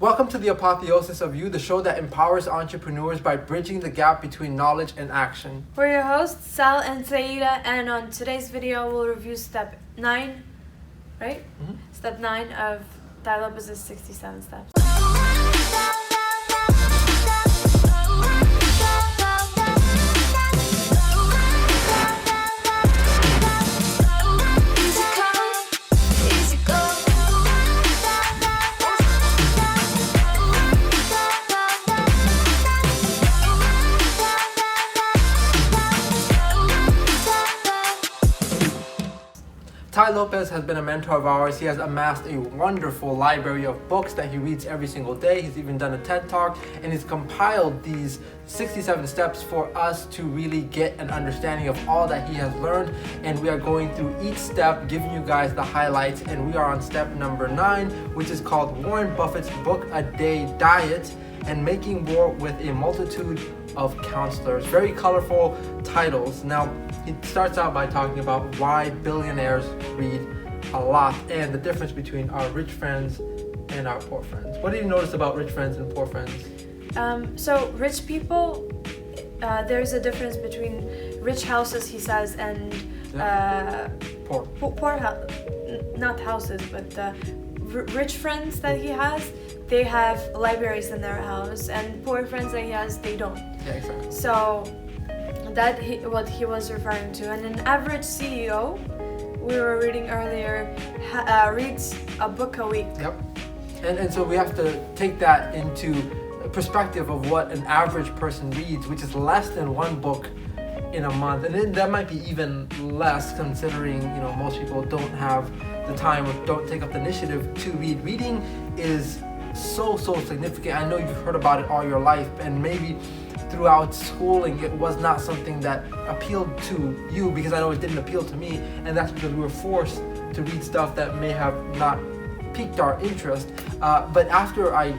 Welcome to the Apotheosis of You, the show that empowers entrepreneurs by bridging the gap between knowledge and action. We're your hosts, Sal and Saida, and on today's video, we'll review step 9, right? Mm-hmm. Step 9 of Lopez's 67 steps. Lopez has been a mentor of ours. He has amassed a wonderful library of books that he reads every single day. He's even done a TED Talk, and he's compiled these 67 steps for us to really get an understanding of all that he has learned. And we are going through each step, giving you guys the highlights. And we are on step number 9, which is called Warren Buffett's Book a Day Diet and Making War with a Multitude of Counselors. Very colorful titles. Now, it starts out by talking about why billionaires read a lot and the difference between our rich friends and our poor friends. What do you notice about rich friends and poor friends? So rich people, there's a difference between rich houses, he says, and poor not houses, but the rich friends that he has, they have libraries in their house, and poor friends that he has, they don't. Yeah, exactly. So what he was referring to. And an average CEO, we were reading earlier, reads a book a week. Yep. And so we have to take that into perspective of what an average person reads, which is less than one book in a month. And then that might be even less, considering most people don't have the time or don't take up the initiative to read. Reading is so significant. I know you've heard about it all your life, and maybe throughout schooling it was not something that appealed to you, because I know it didn't appeal to me, and that's because we were forced to read stuff that may have not piqued our interest. But after I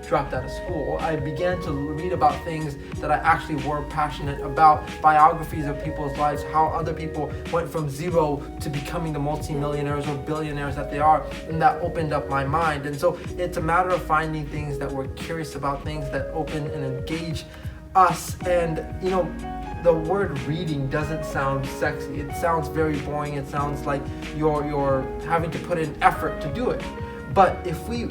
dropped out of school, I began to read about things that I actually were passionate about, biographies of people's lives, how other people went from zero to becoming the multi-millionaires or billionaires that they are, and that opened up my mind. And so it's a matter of finding things that we're curious about, things that open and engage us. And the word reading doesn't sound sexy. It sounds very boring. It sounds like you're having to put in effort to do it. But if we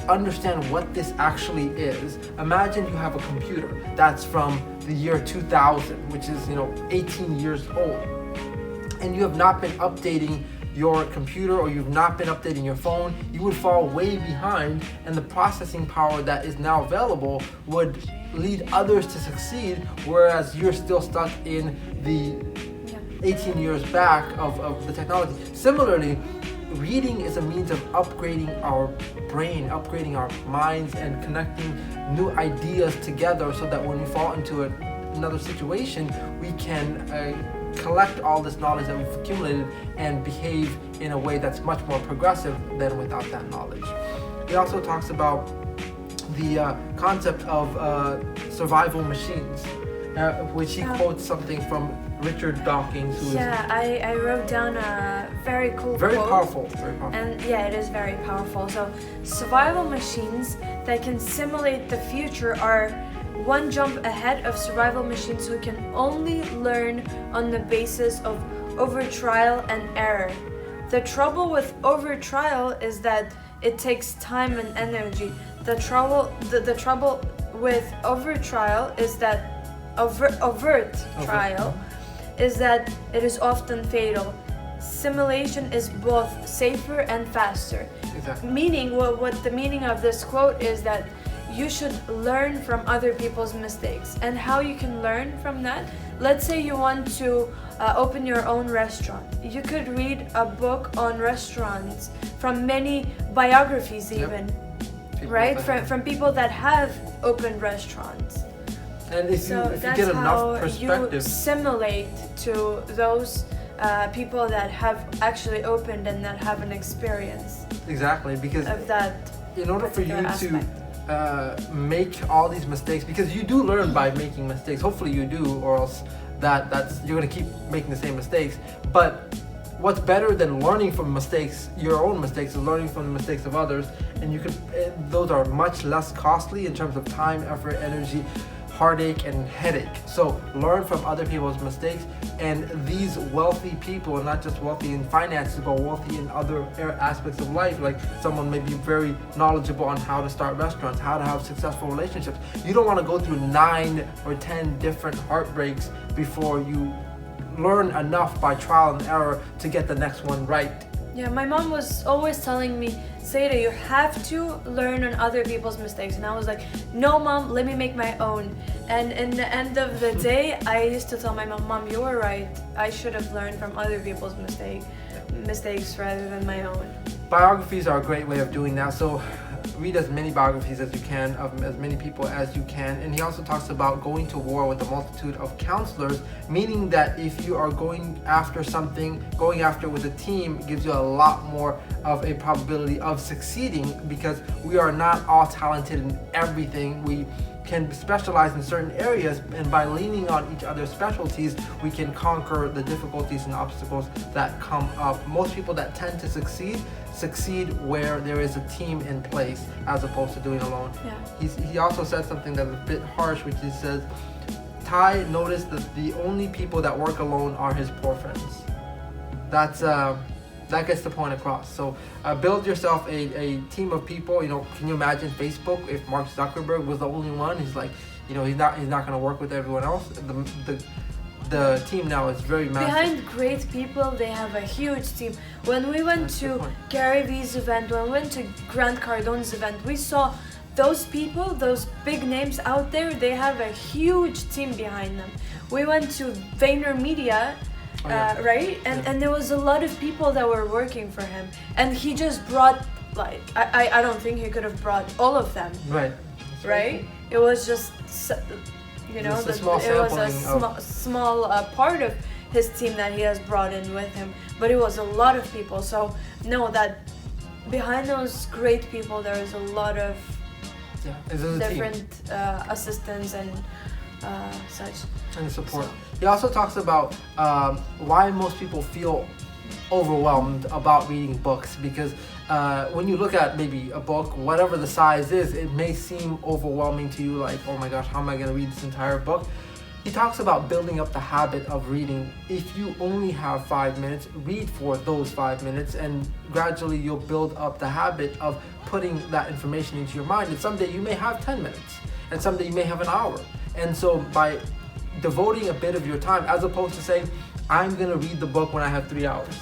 understand what this actually is, imagine you have a computer that's from the year 2000, which is 18 years old, and you have not been updating your computer, or you've not been updating your phone. You would fall way behind, and the processing power that is now available would lead others to succeed, whereas you're still stuck in the 18 years back of the technology. Similarly, reading is a means of upgrading our brain, upgrading our minds, and connecting new ideas together, so that when we fall into another situation, we can collect all this knowledge that we've accumulated and behave in a way that's much more progressive than without that knowledge. He also talks about the concept of survival machines, which he quotes something from Richard Dawkins, who I wrote down a very cool very quote. Powerful. And it is very powerful. So survival machines that can simulate the future are one jump ahead of survival machines who can only learn on the basis of over trial and error. The trouble with over trial is that it takes time and energy. The trouble with over trial is that overt trial is that it is often fatal. Simulation is both safer and faster. Exactly. Meaning, what the meaning of this quote is that you should learn from other people's mistakes. And how you can learn from that? Let's say you want to open your own restaurant. You could read a book on restaurants from many biographies, even, right? From people that have opened restaurants. And if you get enough perspective, you simulate to those people that have actually opened and that have an experience. Exactly, because of that. In order for you to make all these mistakes, because you do learn by making mistakes. Hopefully you do, or else that's you're gonna keep making the same mistakes. But what's better than learning from mistakes, your own mistakes, is learning from the mistakes of others. And you can, those are much less costly in terms of time, effort, energy, heartache, and headache. So learn from other people's mistakes. And these wealthy people, not just wealthy in finances, but wealthy in other aspects of life, like someone may be very knowledgeable on how to start restaurants, how to have successful relationships. You don't want to go through 9 or 10 different heartbreaks before you learn enough by trial and error to get the next one right. Yeah, my mom was always telling me, Seda, you have to learn on other people's mistakes. And I was like, no, Mom, let me make my own. And in the end of the day, I used to tell my mom, Mom, you were right. I should have learned from other people's mistakes rather than my own. Biographies are a great way of doing that. So read as many biographies as you can of as many people as you can. And he also talks about going to war with a multitude of counselors, meaning that if you are going after something, going after it with a team gives you a lot more of a probability of succeeding, because we are not all talented in everything. We can specialize in certain areas, and by leaning on each other's specialties, we can conquer the difficulties and obstacles that come up. Most people that tend to succeed where there is a team in place as opposed to doing alone. Yeah. He also said something that's a bit harsh, which he says, Ty noticed that the only people that work alone are his poor friends. That gets the point across. So build yourself a team of people. You know, can you imagine Facebook if Mark Zuckerberg was the only one? He's like, you know, he's not going to work with everyone else. The team now is very massive. Behind great people, they have a huge team. When we went to Gary Vee's event, when we went to Grant Cardone's event, we saw those people, those big names out there, they have a huge team behind them. We went to VaynerMedia, right? And there was a lot of people that were working for him. And he just brought, like, I don't think he could have brought all of them. Right. Right? It was just, you know, it was a small part of his team that he has brought in with him. But it was a lot of people. So know that behind those great people, there is a lot of different assistants and such. And support. He also talks about why most people feel overwhelmed about reading books, because when you look at maybe a book, whatever the size is, it may seem overwhelming to you, like, oh my gosh, how am I going to read this entire book? He talks about building up the habit of reading. If you only have 5 minutes, read for those 5 minutes, and gradually you'll build up the habit of putting that information into your mind. And someday you may have 10 minutes, and someday you may have an hour. And so by devoting a bit of your time, as opposed to saying, I'm going to read the book when I have 3 hours.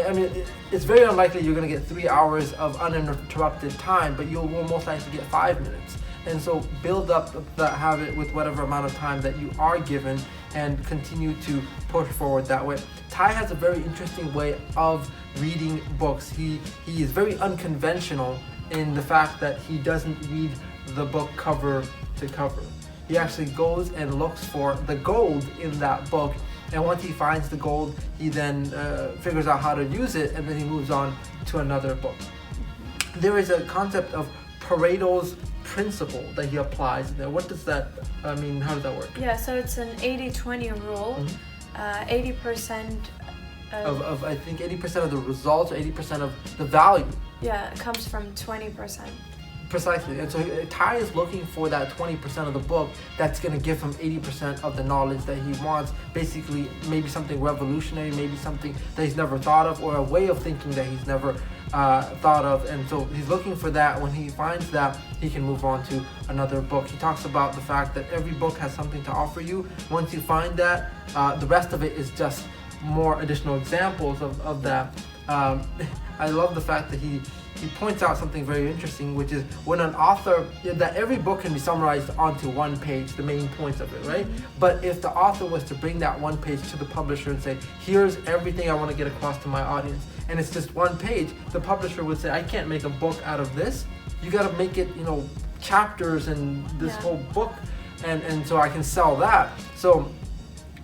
I mean, it's very unlikely you're going to get 3 hours of uninterrupted time, but you will most likely get 5 minutes. And so build up that habit with whatever amount of time that you are given, and continue to push forward that way. Ty has a very interesting way of reading books. He is very unconventional in the fact that he doesn't read the book cover to cover. He actually goes and looks for the gold in that book, and once he finds the gold, he then figures out how to use it, and then he moves on to another book. There is a concept of Pareto's principle that he applies there. What does that mean? How does that work? Yeah, so it's an 80-20 rule. 80% of I think 80% of the results, or 80% of the value. Yeah, it comes from 20%. Precisely. And so Ty is looking for that 20% of the book that's going to give him 80% of the knowledge that he wants. Basically, maybe something revolutionary, maybe something that he's never thought of, or a way of thinking that he's never thought of. And so he's looking for that. When he finds that, he can move on to another book. He talks about the fact that every book has something to offer you. Once you find that, the rest of it is just more additional examples of that. I love the fact that he points out something very interesting, which is when an author, that every book can be summarized onto one page, the main points of it, right? But if the author was to bring that one page to the publisher and say, here's everything I want to get across to my audience, and it's just one page, the publisher would say, I can't make a book out of this. You got to make it, chapters and this whole book, and so I can sell that. So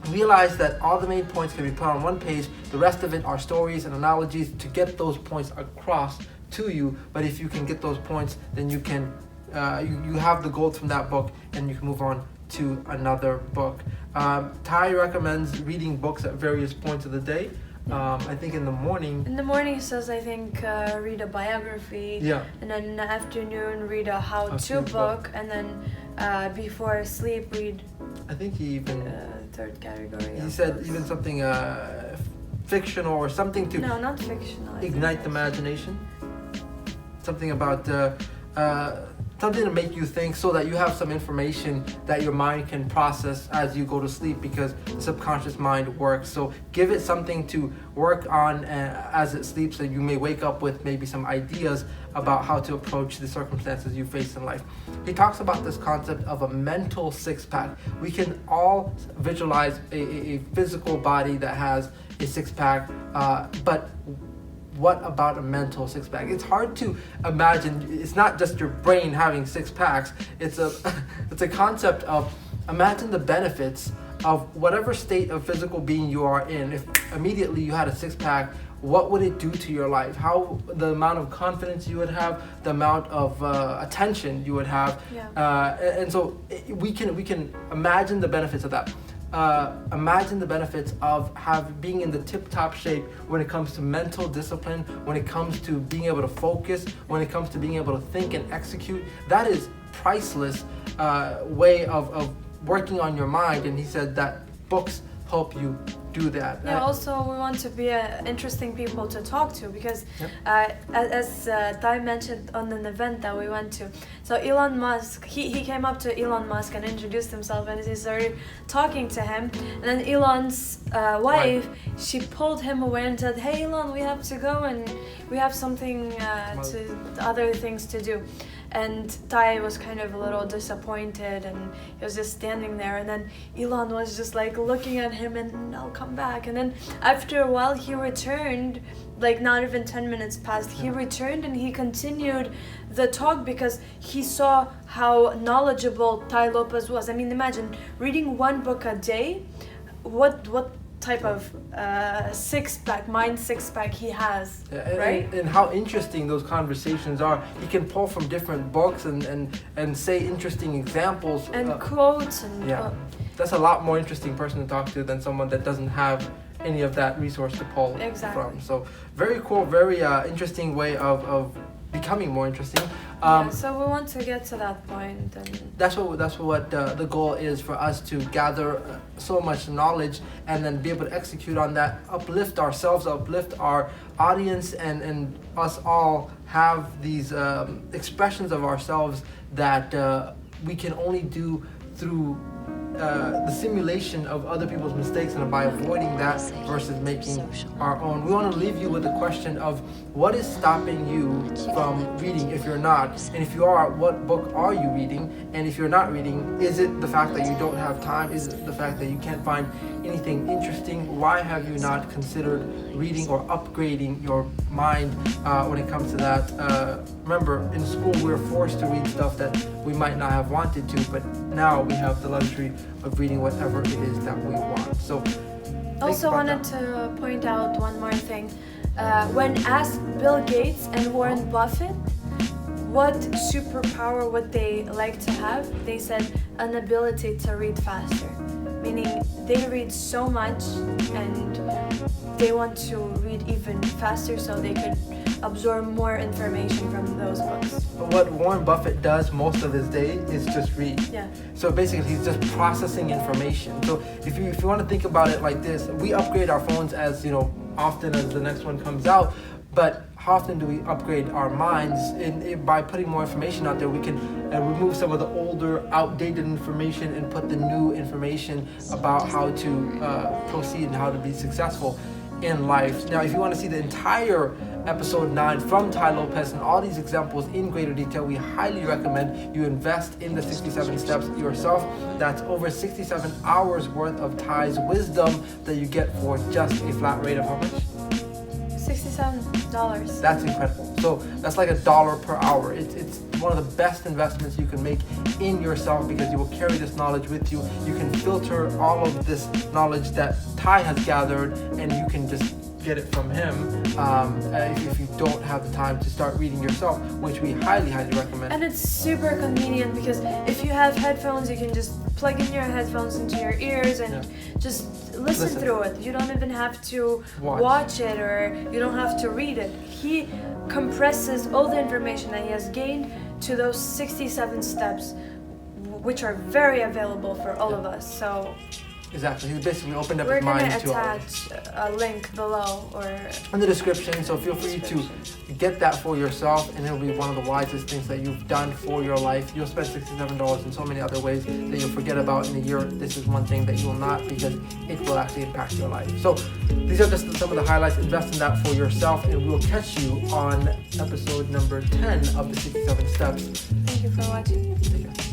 realize that all the main points can be put on one page. The rest of it are stories and analogies to get those points across to you. But if you can get those points, then you can you have the gold from that book, and you can move on to another book. Ty recommends reading books at various points of the day. I think in the morning. In the morning, he says, I think, read a biography. Yeah. And then in the afternoon, read a how-to book. And then before sleep, read. I think he even. Third category. He said books. Even something fictional or something to. No, not fictional. Ignite the imagination. Something about something to make you think, so that you have some information that your mind can process as you go to sleep, because the subconscious mind works. So give it something to work on as it sleeps, so you may wake up with maybe some ideas about how to approach the circumstances you face in life. He talks about this concept of a mental six-pack. We can all visualize a physical body that has a six-pack, but what about a mental six-pack? It's hard to imagine. It's not just your brain having six packs. It's a concept of, imagine the benefits of whatever state of physical being you are in. If immediately you had a six-pack, what would it do to your life? How the amount of confidence you would have, the amount of attention you would have, and so we can imagine the benefits of that. Imagine the benefits of being in the tip-top shape when it comes to mental discipline, when it comes to being able to focus, when it comes to being able to think and execute. That is priceless way of working on your mind. And he said that books help you do that. Yeah, also we want to be interesting people to talk to, because as Ty mentioned on an event that we went to, so Elon Musk, he came up to Elon Musk and introduced himself, and he started talking to him, and then Elon's wife, she pulled him away and said, hey Elon, we have to go and we have something other things to do. And Ty was kind of a little disappointed, and he was just standing there, and then Elon was just like looking at him, and I'll come back. And then after a while he returned, like not even 10 minutes passed, he returned and he continued the talk, because he saw how knowledgeable Ty Lopez was. I mean, imagine reading one book a day, what type of mind six-pack he has, right? And how interesting those conversations are. He can pull from different books and say interesting examples. And quotes. And that's a lot more interesting person to talk to than someone that doesn't have any of that resource to pull from. So very cool, very interesting way of becoming more interesting. So we want to get to that point, and that's what the goal is for us, to gather so much knowledge and then be able to execute on that, uplift ourselves, uplift our audience, and us all have these expressions of ourselves that we can only do through the simulation of other people's mistakes, and by avoiding that versus making our own. We want to leave you with the question of, what is stopping you from reading if you're not? And if you are, what book are you reading? And if you're not reading, is it the fact that you don't have time? Is it the fact that you can't find anything interesting? Why have you not considered reading or upgrading your mind when it comes to that? Remember, in school we're forced to read stuff that we might not have wanted to, but now we have the luxury of reading whatever it is that we want. So also wanted to point out one more thing. When asked Bill Gates and Warren Buffett what superpower would they like to have, they said an ability to read faster. Meaning they read so much and they want to read even faster so they could absorb more information from those books. What Warren Buffett does most of his day is just read. Yeah. So basically he's just processing information. So if you want to think about it like this, we upgrade our phones as often as the next one comes out, but how often do we upgrade our minds? By putting more information out there, we can remove some of the older, outdated information and put the new information about how to proceed and how to be successful in life. Now, if you want to see the entire episode 9 from Ty Lopez and all these examples in greater detail, we highly recommend you invest in the 67 steps yourself. That's over 67 hours worth of Ty's wisdom that you get for just a flat rate of how much? $67. That's incredible. So that's like $1 per hour. It's one of the best investments you can make in yourself, because you will carry this knowledge with you. You can filter all of this knowledge that Ty has gathered, and you can just get it from him if you don't have the time to start reading yourself, which we highly recommend. And it's super convenient because if you have headphones, you can just plug in your headphones into your ears and just listen through it. You don't even have to watch it, or you don't have to read it. He compresses all the information that he has gained to those 67 steps, which are very available for all of us. So exactly, he basically opened up we're his mind to gonna attach a link below or in the description. So feel free to get that for yourself, and it'll be one of the wisest things that you've done for your life. You'll spend $67 in so many other ways that you'll forget about in a year. This is one thing that you will not, because it will actually impact your life. So these are just some of the highlights. Invest in that for yourself, and we'll catch you on episode number 10 of the 67 steps. Thank you for watching. Take care.